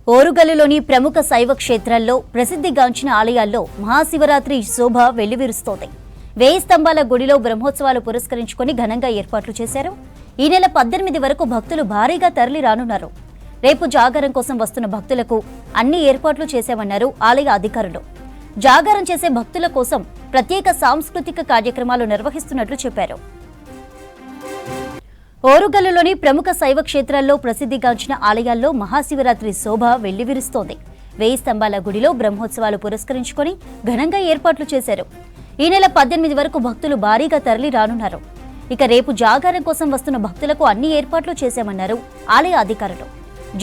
ఓరుగల్లులోని ప్రముఖ శైవ క్షేత్రాల్లో ప్రసిద్ధిగాంచిన ఆలయాల్లో మహాశివరాత్రి శోభ వెల్లివిరుస్తోంది. 1000 స్తంభాల గుడిలో బ్రహ్మోత్సవాలు పురస్కరించుకుని ఘనంగా ఏర్పాట్లు చేశారు. ఈ నెల 18 వరకు భక్తులు భారీగా తరలి రానున్నారు. రేపు జాగారం కోసం వస్తున్న భక్తులకు అన్ని ఏర్పాట్లు చేశామన్నారు ఆలయ అధికారులు. జాగారం చేసే భక్తుల కోసం ప్రత్యేక సాంస్కృతిక కార్యక్రమాలు నిర్వహిస్తున్నట్లు చెప్పారు. ఓరుగల్లులోని ప్రముఖ శైవ క్షేత్రాల్లో ప్రసిద్ధిగాంచిన ఆలయాల్లో మహాశివరాత్రి శోభ వెల్లివిరుస్తోంది. 1000 స్తంభాల గుడిలో బ్రహ్మోత్సవాలు పురస్కరించుకుని ఘనంగా ఏర్పాట్లు చేశారు. ఈ నెల 18 వరకు భక్తులు భారీగా తరలి రానున్నారు. ఇక రేపు జాగారం కోసం వస్తున్న భక్తులకు అన్ని ఏర్పాట్లు చేశామన్నారు ఆలయ అధికారులు.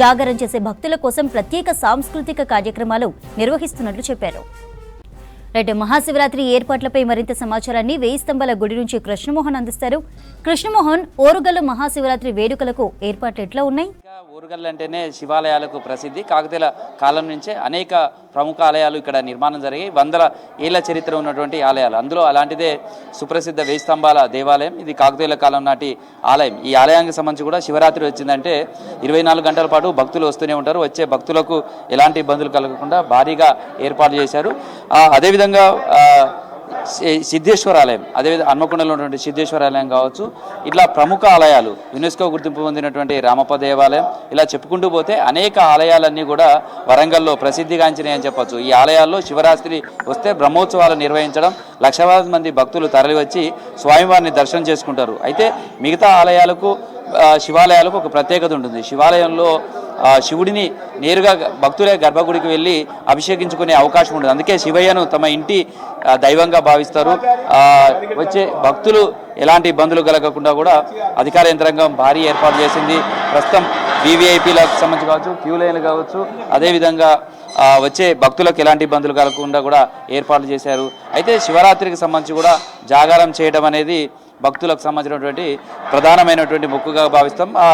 జాగారం చేసే భక్తుల కోసం ప్రత్యేక సాంస్కృతిక కార్యక్రమాలు నిర్వహిస్తున్నట్లు చెప్పారు. రేపు మహాశివరాత్రి ఏర్పాట్లపై మరింత సమాచారాన్ని 1000 స్తంభాల గుడి నుంచి కృష్ణమోహన్ అందిస్తారు. కృష్ణమోహన్, ఓరుగల్లు మహాశివరాత్రి వేడుకలకు ఏర్పాట్లు ఎట్లా ఉన్నాయి? ఓరుగల్లు అంటేనే శివాలయాలకు ప్రసిద్ధి. కాకతీయుల కాలం నుంచే అనేక ప్రముఖ ఆలయాలు ఇక్కడ నిర్మాణం జరిగాయి. 100 ఏళ్ల చరిత్ర ఉన్నటువంటి ఆలయాలు. అందులో అలాంటిదే సుప్రసిద్ధ 1000 స్తంభాల దేవాలయం. ఇది కాకతీయుల కాలం నాటి ఆలయం. ఈ ఆలయానికి సంబంధించి కూడా శివరాత్రి వచ్చిందంటే 24 గంటల పాటు భక్తులు వస్తూనే ఉంటారు. వచ్చే భక్తులకు ఎలాంటి ఇబ్బందులు కలగకుండా భారీగా ఏర్పాటు చేశారు. అదేవిధంగా సిద్ధేశ్వర ఆలయం, అదేవిధంగా హన్మకొండలో ఉన్నటువంటి సిద్ధేశ్వర ఆలయం కావచ్చు, ఇట్లా ప్రముఖ ఆలయాలు, యునెస్కో గుర్తింపు పొందినటువంటి రామప్ప దేవాలయం, ఇలా చెప్పుకుంటూ పోతే అనేక ఆలయాలన్నీ కూడా వరంగల్లో ప్రసిద్ధిగాంచినాయి అని చెప్పచ్చు. ఈ ఆలయాల్లో శివరాత్రి వస్తే బ్రహ్మోత్సవాలు నిర్వహించడం, లక్షలాది మంది భక్తులు తరలివచ్చి స్వామివారిని దర్శనం చేసుకుంటారు. అయితే మిగతా ఆలయాలకు శివాలయాలకు ఒక ప్రత్యేకత ఉంటుంది. శివాలయంలో శివుడిని నేరుగా భక్తులే గర్భగుడికి వెళ్ళి అభిషేకించుకునే అవకాశం ఉంటుంది. అందుకే శివయ్యను తమ ఇంటి దైవంగా భావిస్తారు. వచ్చే భక్తులు ఎలాంటి ఇబ్బందులు కలగకుండా కూడా అధికార యంత్రాంగం భారీ ఏర్పాటు చేసింది. ప్రస్తుతం వీవీఐపీలకు సంబంధించి కావచ్చు, క్యూ లైన్లు కావచ్చు, అదేవిధంగా వచ్చే భక్తులకు ఎలాంటి ఇబ్బందులు కలగకుండా కూడా ఏర్పాట్లు చేశారు. అయితే శివరాత్రికి సంబంధించి కూడా జాగారం చేయడం అనేది భక్తులకు సంబంధించినటువంటి ప్రధానమైనటువంటి మొక్కుగా భావిస్తాం. ఆ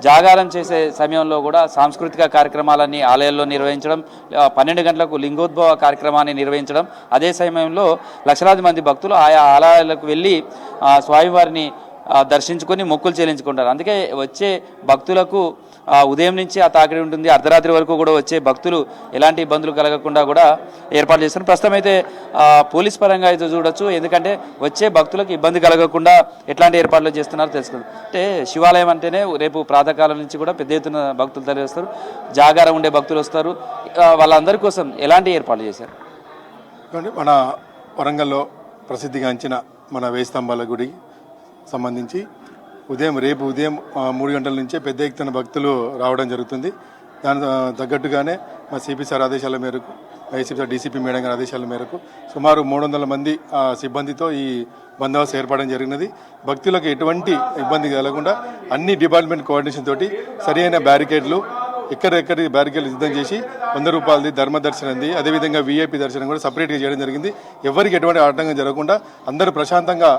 జాగారం చేసే సమయంలో కూడా సాంస్కృతిక కార్యక్రమాలన్నీ ఆలయాల్లో నిర్వహించడం, 12 గంటలకు లింగోద్భవ కార్యక్రమాన్ని నిర్వహించడం, అదే సమయంలో లక్షలాది మంది భక్తులు ఆయా ఆలయాలకు వెళ్ళి స్వామివారిని దర్శించుకొని మొక్కులు చెల్లించుకుంటారు. అందుకే వచ్చే భక్తులకు ఉదయం నుంచి ఆ తాకిడి ఉంటుంది. అర్ధరాత్రి వరకు కూడా వచ్చే భక్తులు ఎలాంటి ఇబ్బందులు కలగకుండా కూడా ఏర్పాటు చేస్తారు. ప్రస్తుతం అయితే పోలీస్ పరంగా అయితే చూడొచ్చు. ఎందుకంటే వచ్చే భక్తులకు ఇబ్బంది కలగకుండా ఎట్లాంటి ఏర్పాట్లు చేస్తున్నారో తెలుసుకుందాం. అంటే శివాలయం అంటేనే రేపు ప్రాతకాలం నుంచి కూడా పెద్ద ఎత్తున భక్తులు తరలి వస్తారు. జాగారం ఉండే భక్తులు వస్తారు. వాళ్ళందరి కోసం ఎలాంటి ఏర్పాట్లు చేశారు? మన వరంగల్లో ప్రసిద్ధిగాంచిన మన 1000 స్తంభాల గుడి సంబంధించి రేపు ఉదయం 3 గంటల నుంచే పెద్ద ఎత్తున భక్తులు రావడం జరుగుతుంది. దాని తగ్గట్టుగానే మా సిపి సార్ ఆదేశాల మేరకు, ఐసీపీ సార్ డీసీపీ మేడం గారి ఆదేశాల మేరకు సుమారు 300 మంది సిబ్బందితో ఈ బందోబస్తు ఏర్పడడం జరిగినది. భక్తులకు ఎటువంటి ఇబ్బంది కలగకుండా అన్ని డిపార్ట్మెంట్ కోఆర్డినేషన్ తోటి సరైన బ్యారికేడ్లు, ఎక్కడెక్కడి బ్యారికేడ్లు సిద్ధం చేసి 100 రూపాయలది ధర్మ దర్శనంది, అదేవిధంగా వీఐపీ దర్శనం కూడా సపరేట్గా చేయడం జరిగింది. ఎవరికి ఎటువంటి ఆటంకం జరగకుండా అందరూ ప్రశాంతంగా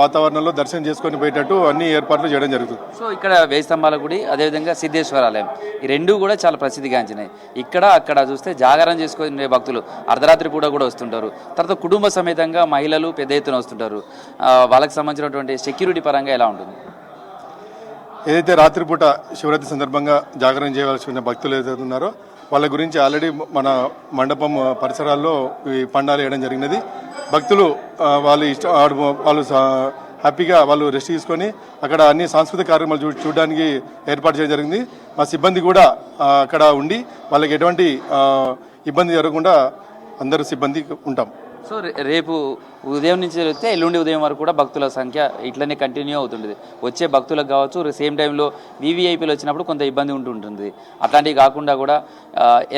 వాతావరణంలో దర్శనం చేసుకొని పోయేటట్టు అన్ని ఏర్పాట్లు చేయడం జరుగుతుంది. సో ఇక్కడ 1000 స్తంభాల గుడి, అదేవిధంగా సిద్ధేశ్వర ఆలయం, ఈ రెండు కూడా చాలా ప్రసిద్ధిగాంచినాయి. ఇక్కడ అక్కడ చూస్తే జాగారం చేసుకునే భక్తులు అర్ధరాత్రి పూట కూడా వస్తుంటారు. తర్వాత కుటుంబ సమేతంగా మహిళలు పెద్ద ఎత్తున వస్తుంటారు. వాళ్ళకి సంబంధించినటువంటి సెక్యూరిటీ పరంగా ఎలా ఉంటుంది? ఏదైతే రాత్రిపూట శివరాత్రి సందర్భంగా జాగరణ చేయవలసిన భక్తులు ఏదైతే ఉన్నారో వాళ్ళ గురించి ఆల్రెడీ మన మండపం పరిసరాల్లో ఈ పండాలు వేయడం జరిగినది. భక్తులు వాళ్ళు హ్యాపీగా వాళ్ళు రెస్ట్ తీసుకొని అక్కడ అన్ని సాంస్కృతిక కార్యక్రమాలు చూడడానికి ఏర్పాటు చేయడం జరిగింది. మా సిబ్బంది కూడా అక్కడ ఉండి వాళ్ళకి ఎటువంటి ఇబ్బంది జరగకుండా అందరూ సిబ్బంది ఉంటాం. సో రేపు ఉదయం నుంచి వెళ్తే ఎల్లుండి ఉదయం వరకు కూడా భక్తుల సంఖ్య ఇట్లనే కంటిన్యూ అవుతుంటుంది. వచ్చే భక్తులకు కావచ్చు, సేమ్ టైంలో వీవీఐపీలు వచ్చినప్పుడు కొంత ఇబ్బంది ఉంటుంటుంది. అట్లాంటివి కాకుండా కూడా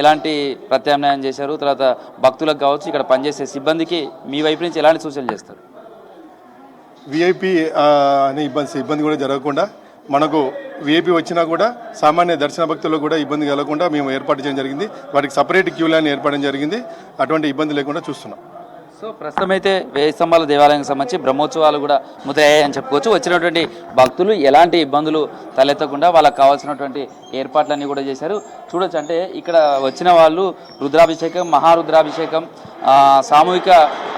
ఎలాంటి ప్రత్యామ్నాయం చేశారు? తర్వాత భక్తులకు కావచ్చు, ఇక్కడ పనిచేసే సిబ్బందికి మీ వైపు నుంచి ఎలాంటి సూచనలు చేస్తారు? వీఐపీ అనే ఇబ్బంది కూడా జరగకుండా, మనకు వీఐపీ వచ్చినా కూడా సామాన్య దర్శన భక్తులకు కూడా ఇబ్బంది కలగకుండా మేము ఏర్పాటు చేయడం జరిగింది. వాటికి సపరేట్ క్యూ లైన్ ఏర్పడడం జరిగింది. అటువంటి ఇబ్బంది లేకుండా చూస్తున్నాం. సో సో ప్రస్తుతం అయితే వేయి స్తంభాల దేవాలయానికి సంబంధించి బ్రహ్మోత్సవాలు కూడా మొదలయ్యాయని చెప్పుకోవచ్చు. వచ్చినటువంటి భక్తులు ఎలాంటి ఇబ్బందులు తలెత్తకుండా వాళ్ళకి కావాల్సినటువంటి ఏర్పాట్లన్నీ కూడా చేశారు. చూడొచ్చు, అంటే ఇక్కడ వచ్చిన వాళ్ళు రుద్రాభిషేకం, మహారుద్రాభిషేకం, సామూహిక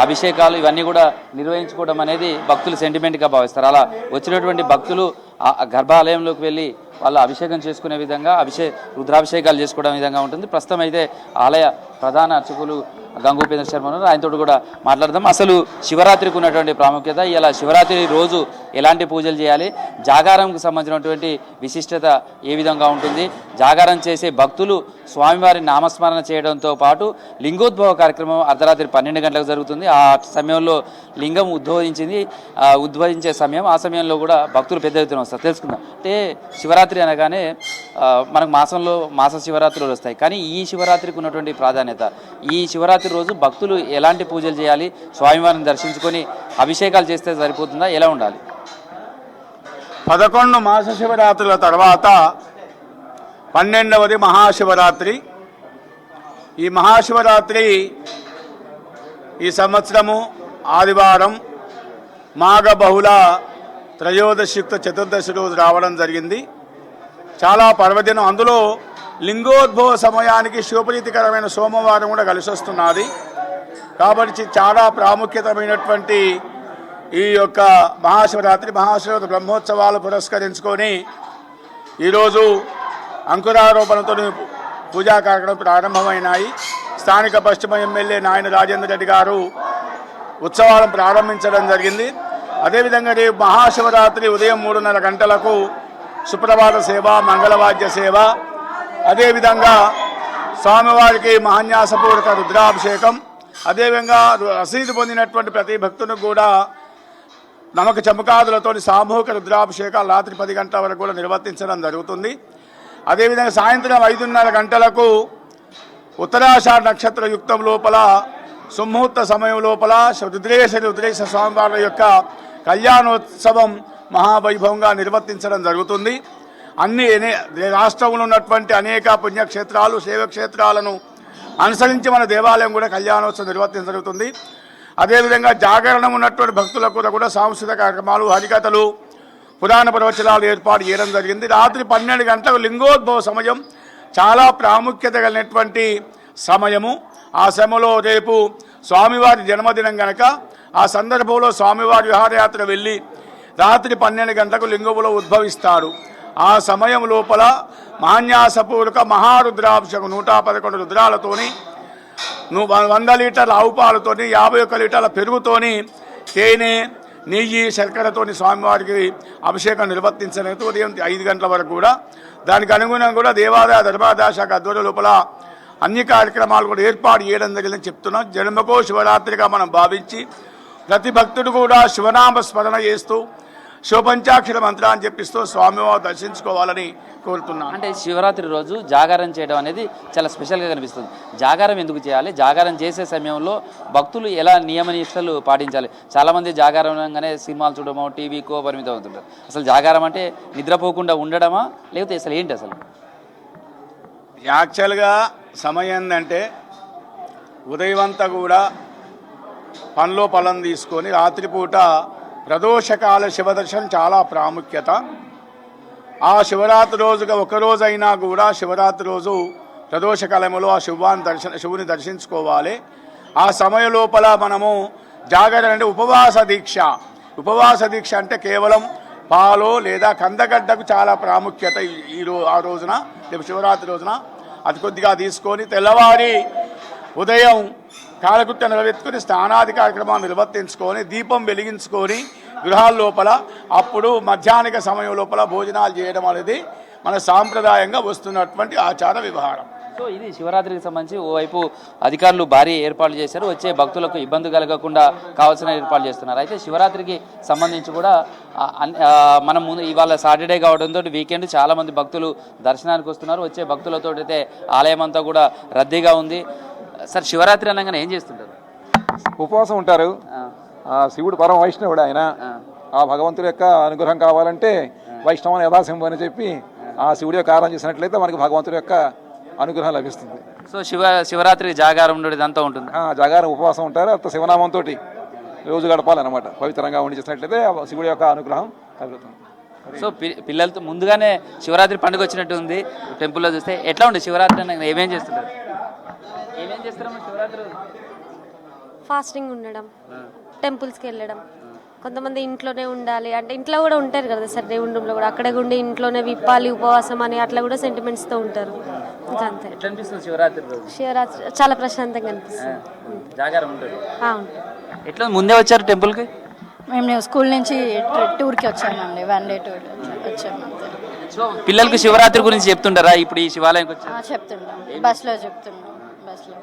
అభిషేకాలు ఇవన్నీ కూడా నిర్వహించుకోవడం అనేది భక్తులు సెంటిమెంట్గా భావిస్తారు. అలా వచ్చినటువంటి భక్తులు గర్భాలయంలోకి వెళ్ళి వాళ్ళ అభిషేకం చేసుకునే విధంగా రుద్రాభిషేకాలు చేసుకోవడం విధంగా ఉంటుంది. ప్రస్తుతం అయితే ఆలయ ప్రధాన అర్చకులు గంగోపేంద్ర శర్మ ఉన్నారు, ఆయనతో కూడా మాట్లాడదాం. అసలు శివరాత్రికి ఉన్నటువంటి ప్రాముఖ్యత, ఇలా శివరాత్రి రోజు ఎలాంటి పూజలు చేయాలి, జాగారంకు సంబంధించినటువంటి విశిష్టత ఏ విధంగా ఉంటుంది, జాగారం చేసే భక్తులు స్వామివారి నామస్మరణ చేయడంతో పాటు లింగోద్భవ కార్యక్రమం అర్ధరాత్రి 12 గంటలకు జరుగుతుంది. ఆ సమయంలో లింగం ఉద్భవించే సమయం, ఆ సమయంలో కూడా భక్తులు పెద్ద ఎత్తున వస్తారు. తెలుసుకుందాం. అంటే శివరాత్రి అనగానే మనకు మాస శివరాత్రులు వస్తాయి, కానీ ఈ శివరాత్రికి ఉన్నటువంటి ప్రాధాన్యత, ఈ శివరాత్రి రోజు భక్తులు ఎలాంటి పూజలు చేయాలి, స్వామివారిని దర్శించుకొని అభిషేకాలు చేస్తే సరిపోతుందా, ఎలా ఉండాలి? 11 మాస శివరాత్రుల తర్వాత 12వది మహాశివరాత్రి. ఈ మహాశివరాత్రి ఈ సంవత్సరము ఆదివారం మాఘ బహుళ త్రయోదశియుక్త చతుర్దశి రోజు రావడం జరిగింది. చాలా పర్వదినం. అందులో లింగోద్భవ సమయానికి శివప్రీతికరమైన సోమవారం కూడా కలిసి వస్తున్నది. కాబట్టి చాలా ప్రాముఖ్యతమైనటువంటి ఈ యొక్క మహాశివరాత్రి బ్రహ్మోత్సవాలు పురస్కరించుకొని ఈరోజు అంకురారోపణతో పూజా కార్యక్రమం ప్రారంభమైనాయి. స్థానిక పశ్చిమ ఎమ్మెల్యే నాయన రాజేంద్ర రెడ్డి గారు ఉత్సవాలను ప్రారంభించడం జరిగింది. అదేవిధంగా రేపు మహాశివరాత్రి ఉదయం 3:30 గంటలకు సుప్రభాత సేవ, మంగళవాద్య సేవ, అదేవిధంగా స్వామివారికి మహాన్యాసపూర్వక రుద్రాభిషేకం, అదేవిధంగా రసీదు పొందినటువంటి ప్రతి భక్తునికి కూడా నమక చమకాదులతో సామూహిక రుద్రాభిషేకాలు రాత్రి 10 గంటల వరకు కూడా నిర్వర్తించడం జరుగుతుంది. అదేవిధంగా సాయంత్రం 5:30 గంటలకు ఉత్తరాషాఢ నక్షత్ర యుక్తం లోపల సుముహూర్త సమయం లోపల రుద్రేశ్వర స్వామివారి యొక్క కళ్యాణోత్సవం మహావైభవంగా నిర్వర్తించడం జరుగుతుంది. అన్ని రాష్ట్రంలో ఉన్నటువంటి అనేక పుణ్యక్షేత్రాలు, శైవక్షేత్రాలను అనుసరించి మన దేవాలయం కూడా కళ్యాణోత్సవం నిర్వర్తించడం జరుగుతుంది. అదేవిధంగా జాగరణం ఉన్నటువంటి భక్తులకు కూడా సాంస్కృతిక కార్యక్రమాలు, హరికథలు, పురాణ ప్రవచనాలు ఏర్పాటు చేయడం జరిగింది. రాత్రి 12 గంటలకు లింగోద్భవ సమయం చాలా ప్రాముఖ్యత కలిగినటువంటి సమయము. ఆ సమయంలో రేపు స్వామివారి జన్మదినం కనుక ఆ సందర్భంలో స్వామివారి విహారయాత్ర వెళ్ళి రాత్రి 12 గంటలకు లింగములో ఉద్భవిస్తారు. ఆ సమయం లోపల మహాన్యాసపూర్వక మహారుద్రాభిషేకం 111 రుద్రాలతోని, 100 లీటర్ల ఆవు పాలతోని, 51 లీటర్ల పెరుగుతోని, తేనె, నెయ్యి, శర్కరతోని స్వామివారికి అభిషేకం నిర్వర్తించలేదు. ఉదయం 5 గంటల వరకు కూడా దానికి అనుగుణంగా కూడా దేవాదాయ ధర్మాదాయ శాఖ ఆధ్వర్యం లోపల అన్ని కార్యక్రమాలు కూడా ఏర్పాటు చేయడం జరిగిందని చెప్తున్నాం. జన్మకో శివరాత్రిగా మనం భావించి ప్రతి భక్తుడు కూడా శివనామ స్మరణ చేస్తూ శివపంచాక్షర మంత్రాన్ని చెప్పిస్తూ స్వామివారు దర్శించుకోవాలని కోరుతున్నాను. అంటే శివరాత్రి రోజు జాగారం చేయడం అనేది చాలా స్పెషల్గా కనిపిస్తుంది. జాగారం ఎందుకు చేయాలి, జాగారం చేసే సమయంలో భక్తులు ఎలా నియమ నిష్టలు పాటించాలి? చాలామంది జాగారం అనగానే సినిమాలు చూడమో, టీవీకో పరిమితం అవుతుంటారు. అసలు జాగారం అంటే నిద్రపోకుండా ఉండడమా, లేకపోతే అసలు ఏంటి? అసలు యాక్చువల్గా సమయం ఏంటంటే ఉదయమంతా కూడా పనిలో పొలం తీసుకొని రాత్రిపూట ప్రదోషకాల శివదర్శనం చాలా ప్రాముఖ్యత. ఆ శివరాత్రి రోజుగా ఒకరోజైనా కూడా శివరాత్రి రోజు ప్రదోషకాలంలో ఆ శివుని దర్శించుకోవాలి. ఆ సమయం లోపల మనము జాగరణ అంటే ఉపవాస దీక్ష. ఉపవాస దీక్ష అంటే కేవలం పాలో లేదా కందగడ్డకు చాలా ప్రాముఖ్యత. ఆ రోజున శివరాత్రి రోజున అది కొద్దిగా తీసుకొని తెల్లవారి ఉదయం కాలగుట్ట నిలబెట్టుకుని స్నానాది కార్యక్రమాలు నిర్వర్తించుకొని దీపం వెలిగించుకొని గృహాల లోపల అప్పుడు మధ్యాహ్నిక సమయం లోపల భోజనాలు చేయడం అనేది మన సాంప్రదాయంగా వస్తున్నటువంటి ఆచార వ్యవహారం. సో ఇది శివరాత్రికి సంబంధించి ఓవైపు అధికారులు భారీ ఏర్పాట్లు చేశారు, వచ్చే భక్తులకు ఇబ్బంది కలగకుండా కావాల్సిన ఏర్పాట్లు చేస్తున్నారు. అయితే శివరాత్రికి సంబంధించి కూడా మనం ముందు ఇవాళ సాటర్డే కావడంతో వీకెండ్ చాలామంది భక్తులు దర్శనానికి వస్తున్నారు. వచ్చే భక్తులతో అయితే ఆలయం అంతా కూడా రద్దీగా ఉంది. సార్, శివరాత్రి అనగానే ఏం చేస్తుంటారు? ఉపవాసం ఉంటారు. శివుడు పరమ వైష్ణవుడు. ఆయన ఆ భగవంతుడి యొక్క అనుగ్రహం కావాలంటే వైష్ణవాన్ని యథాశంభు అని చెప్పి ఆ శివుడి యొక్క ఆరాధన చేసినట్లయితే మనకి భగవంతుడి యొక్క అనుగ్రహం లభిస్తుంది. సో శివరాత్రి జాగారం ఉండేది ఇదంతా ఉంటుంది. జాగారం ఉపవాసం ఉంటారు, అంత శివనామంతో రోజు గడపాలన్నమాట. పవిత్రంగా ఉండి చేసినట్లయితే శివుడి యొక్క అనుగ్రహం కలుగుతుంది. సో పిల్లలతో ముందుగానే శివరాత్రి పండుగ వచ్చినట్టు ఉంది. టెంపుల్లో చూస్తే ఎట్లా ఉండే శివరాత్రి అని ఏమేం చేస్తుంటారు? ఏమేం చేస్తారమ్మా శివరాత్రి? ఫాస్టింగ్ ఉండడం, టెంపుల్స్కి వెళ్ళడం. కొంతమంది ఇంట్లోనే ఉండాలి అంటే ఇంట్లో కూడా ఉంటారు కదా సార్, దేవుని రూమ్లో కూడా అక్కడే ఉండి ఇంట్లోనే విప్పాలి ఉపవాసం అని అట్లా కూడా సెంటిమెంట్స్తో ఉంటారు. ఇంకా అంతే. ఎట్లా అనిపిస్తుంది శివరాత్రి రోజు? శివరాత్రి చాలా ప్రశాంతంగా అనిపిస్తుంది. జాగారం ఉంటుంది. ఉంటుంది. ఎట్లా ముందే వచ్చారు టెంపుల్కి? మేము స్కూల్ నుంచి టూర్కి వచ్చామండి, 1 డే టూర్ వచ్చాము అంతే. సో పిల్లలకు శివరాత్రి గురించి చెప్తుంటారా? ఇప్పుడు ఈ శివాలయంకి వచ్చారు చెప్తున్నాం, బస్లో చెప్తున్నాం. బస్లో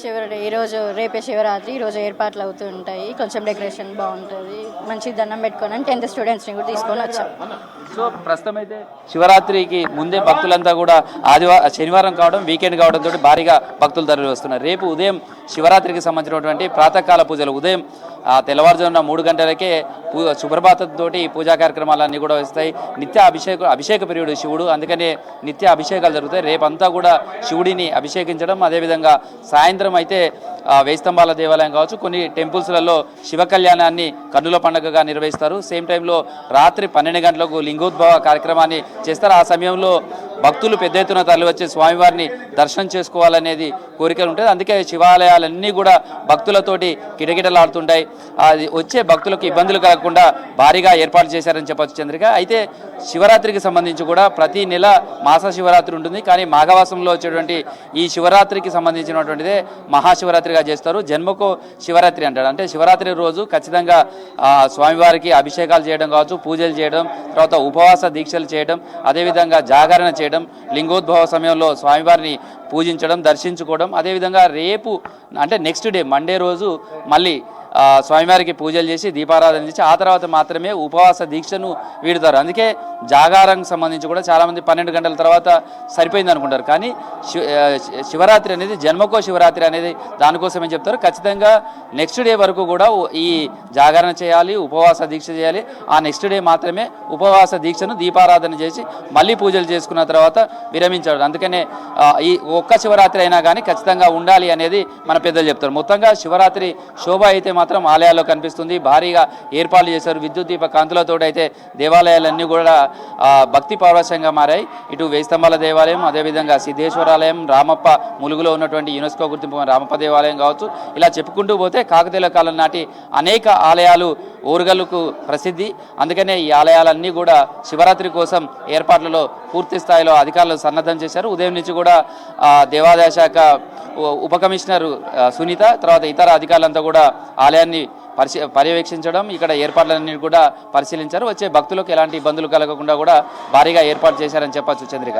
శివరాత్రి ఈరోజు, రేపే శివరాత్రి, ఈరోజు ఏర్పాట్లు అవుతూ ఉంటాయి. కొంచెం డెకరేషన్ బాగుంటుంది, మంచి దండం పెట్టుకొని 10th స్టూడెంట్స్ని కూడా తీసుకొని వచ్చాం. సో ప్రస్తుతం అయితే శివరాత్రికి ముందే భక్తులంతా కూడా శనివారం కావడం, వీకెండ్ కావడంతో భారీగా భక్తులు తరలి వస్తున్నారు. రేపు ఉదయం శివరాత్రికి సంబంధించినటువంటి ప్రాతకాల పూజలు ఉదయం తెల్లవారుజామున 3 గంటలకే సుప్రభాతంతో పూజా కార్యక్రమాలన్నీ కూడా వస్తాయి. నిత్య అభిషేక ప్రియుడు శివుడు, అందుకనే నిత్య అభిషేకాలు జరుగుతాయి. రేపంతా కూడా శివుడిని అభిషేకించడం, అదేవిధంగా సాయంత్రం అయితే వేయి స్తంభాల దేవాలయం కావచ్చు, కొన్ని టెంపుల్స్లలో శివ కళ్యాణాన్ని కన్నుల పండుగగా నిర్వహిస్తారు. సేమ్ టైంలో రాత్రి 12 గంటలకు లింగోద్భవ కార్యక్రమాన్ని చేస్తారు. ఆ సమయంలో భక్తులు పెద్ద ఎత్తున తరలివచ్చి స్వామివారిని దర్శనం చేసుకోవాలనేది కోరికలు ఉంటుంది. అందుకే శివాలయాలన్నీ కూడా భక్తులతోటి కిటకిటలాడుతుంటాయి. అది వచ్చే భక్తులకు ఇబ్బందులు కలగకుండా భారీగా ఏర్పాటు చేశారని చెప్పొచ్చు చంద్రిక. అయితే శివరాత్రికి సంబంధించి కూడా ప్రతి నెల మాస శివరాత్రి ఉంటుంది, కానీ మాఘవాసంలో వచ్చేటువంటి ఈ శివరాత్రికి సంబంధించినటువంటిదే మహాశివరాత్రిగా చేస్తారు. జన్మకో శివరాత్రి అంటాడు. అంటే శివరాత్రి రోజు ఖచ్చితంగా స్వామివారికి అభిషేకాలు చేయడం కావచ్చు, పూజలు చేయడం, తర్వాత ఉపవాస దీక్షలు చేయడం, అదేవిధంగా జాగరణ చేయడం, లింగోద్భవ సమయంలో స్వామివారిని పూజించడం, దర్శించుకోవడం. అదేవిధంగా రేపు అంటే నెక్స్ట్ డే మండే రోజు మళ్ళీ స్వామివారికి పూజలు చేసి దీపారాధన చేసి ఆ తర్వాత మాత్రమే ఉపవాస దీక్షను వీడుతారు. అందుకే జాగారానికి సంబంధించి కూడా చాలామంది 12 గంటల తర్వాత సరిపోయింది అనుకుంటారు, కానీ శివరాత్రి అనేది జన్మకో శివరాత్రి అనేది దానికోసమే చెప్తారు. ఖచ్చితంగా నెక్స్ట్ డే వరకు కూడా ఈ జాగరణ చేయాలి, ఉపవాస దీక్ష చేయాలి. ఆ నెక్స్ట్ డే మాత్రమే ఉపవాస దీక్షను దీపారాధన చేసి మళ్ళీ పూజలు చేసుకున్న తర్వాత విరమించాడు. అందుకనే ఈ ఒక్క శివరాత్రి అయినా కానీ ఖచ్చితంగా ఉండాలి అనేది మన పెద్దలు చెప్తారు. మొత్తంగా శివరాత్రి శోభ అయితే మాత్రం ఆలయాల్లో కనిపిస్తుంది. భారీగా ఏర్పాట్లు చేశారు. విద్యుత్ దీప కాంతులతో అయితే దేవాలయాలన్నీ కూడా భక్తి పారవశ్యంగా మారాయి. ఇటు వేయి స్తంభాల దేవాలయం, అదేవిధంగా సిద్ధేశ్వరాలయం, రామప్ప ములుగులో ఉన్నటువంటి యునెస్కో గుర్తింపు రామప్ప దేవాలయం కావచ్చు, ఇలా చెప్పుకుంటూ పోతే కాకతీయుల కాలం నాటి అనేక ఆలయాలు ఓరుగల్లుకు ప్రసిద్ధి. అందుకనే ఈ ఆలయాలన్నీ కూడా శివరాత్రి కోసం ఏర్పాట్లలో పూర్తి స్థాయిలో అధికారులు సన్నద్ధం చేశారు. ఉదయం నుంచి కూడా దేవాదాయ శాఖ ఉప కమిషనర్ సునీత, తర్వాత ఇతర అధికారులంతా కూడా ఆలయాన్ని పర్యవేక్షించడం, ఇక్కడ ఏర్పాట్లన్నీ కూడా పరిశీలించారు. వచ్చే భక్తులకు ఎలాంటి ఇబ్బందులు కలగకుండా కూడా భారీగా ఏర్పాటు చేశారని చెప్పచ్చు చంద్రిక.